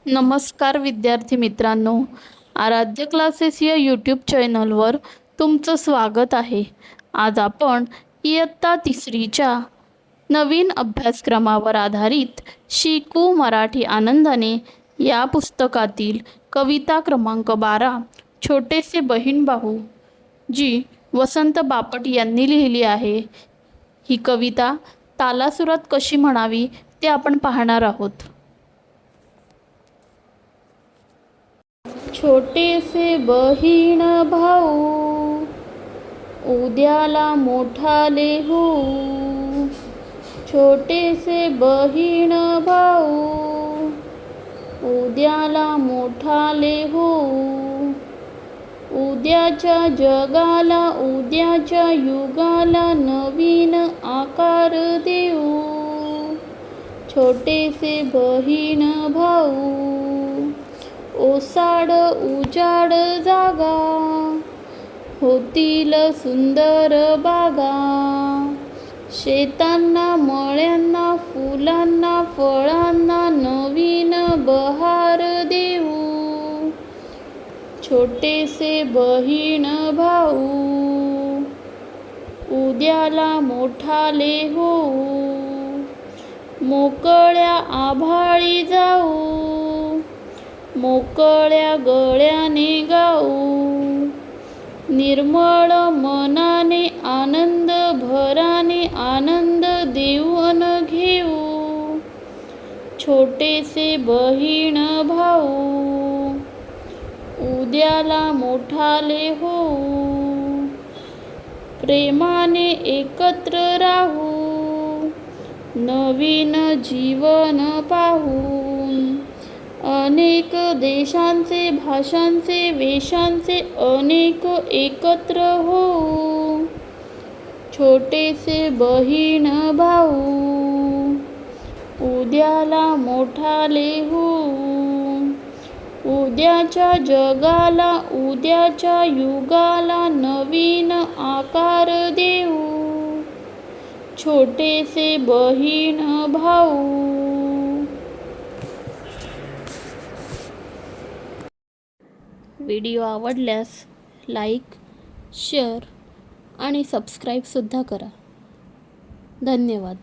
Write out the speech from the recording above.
नमस्कार विद्यार्थी मित्रांनो, आराध्य क्लासेस या यूट्यूब चॅनलवर तुमचं स्वागत आहे. आज आपण इयत्ता तिसरीच्या नवीन अभ्यासक्रमावर आधारित शिकू मराठी आनंदाने या पुस्तकातील कविता क्रमांक 12 छोटेसे बहीण भाऊ जी वसंत बापट यांनी लिहिली आहे. ही कविता तालासुरात कशी म्हणावी ते आपण पाहणार आहोत. छोटेसे बहीण भाऊ उद्याला मोठाले होऊ. छोटेसे बहीण भाऊ उद्याला मोठाले होऊ. उद्याच्या जगाला उद्याच्या युगाला नवीन आकार देऊ. छोटेसे बहीण भाऊ ओसाड उजाड जागा होतील सुंदर बागा. शेतांना मळ्यांना फुलांना फळांना नवीन बहार देऊ. छोटेसे बहीण भाऊ उद्याला मोठाले होऊ. मोकळ्या आभाळी जाऊ मोकळ्या गळ्याने गाऊ. निर्मळ मनाने आनंद भराने आनंद देऊन घेऊ. छोटेसे बहीण भाऊ उद्याला मोठाले होऊ. प्रेमाने एकत्र राहू नवीन जीवन पाहून. अनेक देशांचे भाषांचे वेशांचे अनेक एकत्र होऊ. छोटेसे बहीण भाऊ उद्याला मोठाले होऊ. उद्याच्या जगाला उद्याच्या युगाला नवीन आकार देऊ. छोटेसे बहीण भाऊ. व्हिडिओ आवडल्यास लाईक, शेअर आणि सबस्क्राईबसुद्धा करा. धन्यवाद.